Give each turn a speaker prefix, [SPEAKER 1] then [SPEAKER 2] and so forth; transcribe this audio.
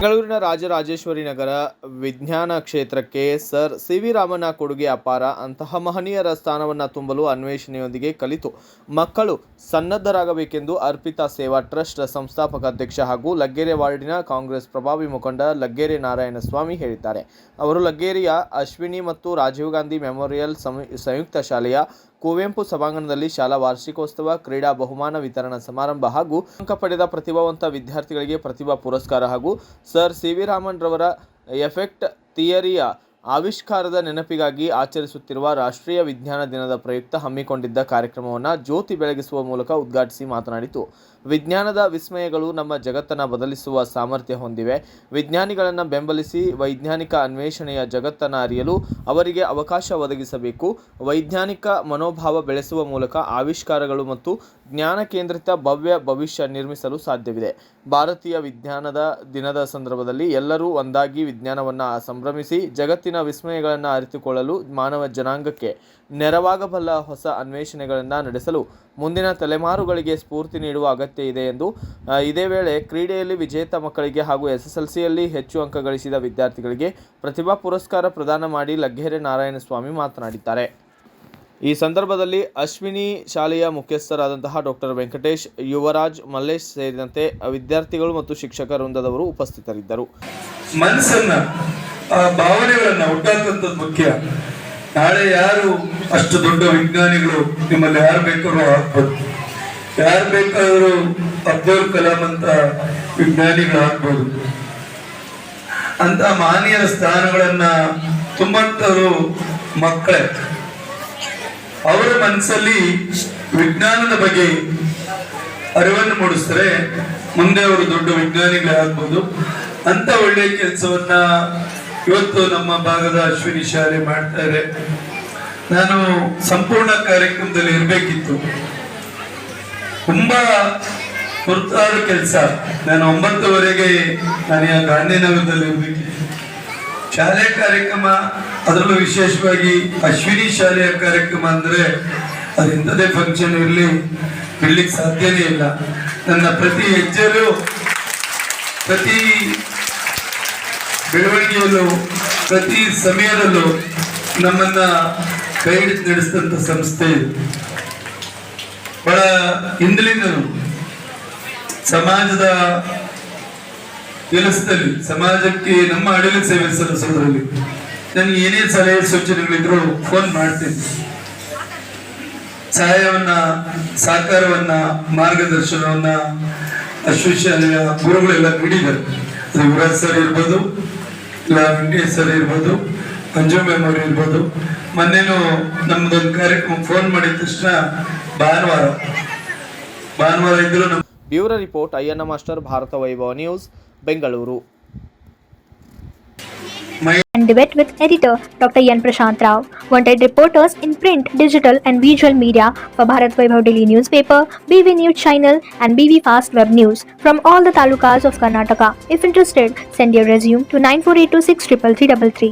[SPEAKER 1] ಬೆಂಗಳೂರಿನ ರಾಜರಾಜೇಶ್ವರಿ ನಗರ ವಿಜ್ಞಾನ ಕ್ಷೇತ್ರಕ್ಕೆ ಸರ್ ಸಿ.ವಿ. ರಾಮಣ್ಣ ಕೊಡುಗೆ ಅಪಾರ. ಅಂತಹ ಮಹನೀಯರ ಸ್ಥಾನವನ್ನು ತುಂಬಲು ಅನ್ವೇಷಣೆಯೊಂದಿಗೆ ಕಲಿತು ಮಕ್ಕಳು ಸನ್ನದ್ಧರಾಗಬೇಕೆಂದು ಅರ್ಪಿತಾ ಸೇವಾ ಟ್ರಸ್ಟ್ ಸಂಸ್ಥಾಪಕ ಅಧ್ಯಕ್ಷ ಹಾಗೂ ಲಗ್ಗೆರೆ ವಾರ್ಡಿನ ಕಾಂಗ್ರೆಸ್ ಪ್ರಭಾವಿ ಮುಖಂಡ ಲಗ್ಗೆರೆ ನಾರಾಯಣಸ್ವಾಮಿ ಹೇಳಿದ್ದಾರೆ. ಅವರು ಲಗ್ಗೆರೆಯ ಅಶ್ವಿನಿ ಮತ್ತು ರಾಜೀವ್ ಗಾಂಧಿ ಮೆಮೋರಿಯಲ್ ಸಂಯುಕ್ತ ಶಾಲೆಯ ಕುವೆಂಪು ಸಭಾಂಗಣದಲ್ಲಿ ಶಾಲಾ ವಾರ್ಷಿಕೋತ್ಸವ, ಕ್ರೀಡಾ ಬಹುಮಾನ ವಿತರಣಾ ಸಮಾರಂಭ ಹಾಗೂ ಅಂಕ ಪಡೆದ ಪ್ರತಿಭಾವಂತ ವಿದ್ಯಾರ್ಥಿಗಳಿಗೆ ಪ್ರತಿಭಾ ಪುರಸ್ಕಾರ ಹಾಗೂ ಸರ್ ಸಿ.ವಿ. ರಾಮನ್ ರವರ ಎಫೆಕ್ಟ್ ಥಿಯರಿಯ ಆವಿಷ್ಕಾರದ ನೆನಪಿಗಾಗಿ ಆಚರಿಸುತ್ತಿರುವ ರಾಷ್ಟ್ರೀಯ ವಿಜ್ಞಾನ ದಿನದ ಪ್ರಯುಕ್ತ ಹಮ್ಮಿಕೊಂಡಿದ್ದ ಕಾರ್ಯಕ್ರಮವನ್ನು ಜ್ಯೋತಿ ಬೆಳಗಿಸುವ ಮೂಲಕ ಉದ್ಘಾಟಿಸಿ ಮಾತನಾಡಿತು. ವಿಜ್ಞಾನದ ವಿಸ್ಮಯಗಳು ನಮ್ಮ ಜಗತ್ತನ್ನು ಬದಲಿಸುವ ಸಾಮರ್ಥ್ಯ ಹೊಂದಿವೆ. ವಿಜ್ಞಾನಿಗಳನ್ನು ಬೆಂಬಲಿಸಿ ವೈಜ್ಞಾನಿಕ ಅನ್ವೇಷಣೆಯ ಜಗತ್ತನ್ನು ಅರಿಯಲು ಅವರಿಗೆ ಅವಕಾಶ ಒದಗಿಸಬೇಕು. ವೈಜ್ಞಾನಿಕ ಮನೋಭಾವ ಬೆಳೆಸುವ ಮೂಲಕ ಆವಿಷ್ಕಾರಗಳು ಮತ್ತು ಜ್ಞಾನ ಕೇಂದ್ರಿತ ಭವ್ಯ ಭವಿಷ್ಯ ನಿರ್ಮಿಸಲು ಸಾಧ್ಯವಿದೆ. ಭಾರತೀಯ ವಿಜ್ಞಾನದ ದಿನದ ಸಂದರ್ಭದಲ್ಲಿ ಎಲ್ಲರೂ ಒಂದಾಗಿ ವಿಜ್ಞಾನವನ್ನು ಸಂಭ್ರಮಿಸಿ ಜಗತ್ತಿನ ವಿಸ್ಮಯಗಳನ್ನು ಅರಿತುಕೊಳ್ಳಲು ಮಾನವ ಜನಾಂಗಕ್ಕೆ ನೆರವಾಗಬಲ್ಲ ಹೊಸ ಅನ್ವೇಷಣೆಗಳನ್ನು ನಡೆಸಲು ಮುಂದಿನ ತಲೆಮಾರುಗಳಿಗೆ ಸ್ಫೂರ್ತಿ ನೀಡುವ ಅಗತ್ಯ ಇದೆ ಎಂದು ಇದೇ ವೇಳೆ ಕ್ರೀಡೆಯಲ್ಲಿ ವಿಜೇತ ಮಕ್ಕಳಿಗೆ ಹಾಗೂ SSLCಯಲ್ಲಿ ಹೆಚ್ಚು ಅಂಕ ಗಳಿಸಿದ ವಿದ್ಯಾರ್ಥಿಗಳಿಗೆ ಪ್ರತಿಭಾ ಪುರಸ್ಕಾರ ಪ್ರದಾನ ಮಾಡಿ ಲಗ್ಗೆರೆ ನಾರಾಯಣಸ್ವಾಮಿ ಮಾತನಾಡಿದ್ದಾರೆ. ಈ ಸಂದರ್ಭದಲ್ಲಿ ಅಶ್ವಿನಿ ಶಾಲೆಯ ಮುಖ್ಯಸ್ಥರಾದಂತಹ ಡಾಕ್ಟರ್ ವೆಂಕಟೇಶ್, ಯುವರಾಜ್, ಮಲ್ಲೇಶ್ ಸೇರಿದಂತೆ ವಿದ್ಯಾರ್ಥಿಗಳು ಮತ್ತು ಶಿಕ್ಷಕ ವೃಂದದವರು ಉಪಸ್ಥಿತರಿದ್ದರು.
[SPEAKER 2] ಮನಸ್ಸನ್ನ ಭಾವನೆಗಳನ್ನ ಹುಟ್ಟಾಕಂಥದ್ದು ಮುಖ್ಯ. ನಾಳೆ ಯಾರು ಅಷ್ಟು ದೊಡ್ಡ ವಿಜ್ಞಾನಿಗಳು ನಿಮ್ಮಲ್ಲಿ ಯಾರು ಬೇಕಾದ್ರೂ ಆಗ್ಬೋದು, ಯಾರು ಬೇಕಾದರೂ ಅಬ್ದುಲ್ ಕಲಾಂ ಅಂತ ವಿಜ್ಞಾನಿಗಳು ಆಗ್ಬೋದು. ಅಂತ ಮಹನೀಯರ ಸ್ಥಾನಗಳನ್ನ ತುಂಬಂತವರು ಮಕ್ಕಳೇ. ಅವರ ಮನಸ್ಸಲ್ಲಿ ವಿಜ್ಞಾನದ ಬಗ್ಗೆ ಅರಿವನ್ನು ಮೂಡಿಸಿದ್ರೆ ಮುಂದೆ ಅವರು ದೊಡ್ಡ ವಿಜ್ಞಾನಿಗಳಾಗ್ಬೋದು. ಅಂತ ಒಳ್ಳೆಯ ಕೆಲಸವನ್ನ ಇವತ್ತು ನಮ್ಮ ಭಾಗದ ಅಶ್ವಿನಿ ಶಾಲೆ ಮಾಡ್ತಾರೆ. ನಾನು ಸಂಪೂರ್ಣ ಕಾರ್ಯಕ್ರಮದಲ್ಲಿ ಇರಬೇಕಿತ್ತು. ತುಂಬಾ ತುರ್ತಾದ ಕೆಲಸ. ನಾನು 9:00ವರೆಗೆ ನಾನು ಗಾಂಧಿನಗರದಲ್ಲಿ ಇರಬೇಕಿತ್ತು. ಶಾಲೆ ಕಾರ್ಯಕ್ರಮ, ಅದರಲ್ಲೂ ವಿಶೇಷವಾಗಿ ಅಶ್ವಿನಿ ಶಾಲೆಯ ಕಾರ್ಯಕ್ರಮ ಅಂದ್ರೆ ಅದು ಇಂಥದೇ ಫಂಕ್ಷನ್ ಇರಲಿ ಬಿಡ್ಲಿಕ್ಕೆ ಸಾಧ್ಯನೇ ಇಲ್ಲ. ನನ್ನ ಪ್ರತಿ ಹೆಜ್ಜೆಯಲ್ಲೂ ಪ್ರತಿ ಬೆಳವಣಿಗೆಯಲ್ಲೂ ಪ್ರತಿ ಸಮಯದಲ್ಲೂ ನಮ್ಮನ್ನ ಕೈ ಹಿಡಿದು ನಡೆಸಿದಂತ ಸಂಸ್ಥೆ ಇದು. ಬಹಳ ಹಿಂದಲಿಂದಲೂ ಸಮಾಜದ ಕೆಲಸದಲ್ಲಿ, ಸಮಾಜಕ್ಕೆ ನಮ್ಮ ಆಡಳಿತ ಸೇವೆ ಸಲ್ಲಿಸೋದ್ರಲ್ಲಿ ನನಗೆ ಏನೇ ಸಲಹೆ ಸೂಚನೆಗಳಿದ್ರು ಫೋನ್ ಮಾಡ್ತೀನಿ. ಸಹಾಯವನ್ನ, ಸಹಕಾರವನ್ನ, ಮಾರ್ಗದರ್ಶನವನ್ನ ಅಶ್ವಿನಿ ಶಾಲೆಯ ಗುರುಗಳೆಲ್ಲ ನೀಡಿದ್ದಾರೆ. ಅದು ಯುವರಾಜ್ ಸರ್ ಇರ್ಬೋದು, ಇಲ್ಲ ವೆಂಕಟೇಶ್ ಸರ್ ಇರ್ಬೋದು, ಮಂಜು ಮೆಮೋರಿ ಇರ್ಬೋದು. ಮೊನ್ನೆನೂ ನಮ್ದೊಂದು ಕಾರ್ಯಕ್ರಮ ಫೋನ್ ಮಾಡಿದ ತಕ್ಷಣ ಭಾನುವಾರ ಇದ್ರು.
[SPEAKER 1] Bureau report Ayyanna master, Bharat Vaibhav news, Bengaluru.
[SPEAKER 3] And debate with editor Dr. Yan Prashant Rao. Wanted reporters in print, digital and visual media for Bharat Vaibhav Daily Newspaper, BV News Channel and BV Fast Web News from all the talukas of Karnataka. If interested, send your resume to 9482633333.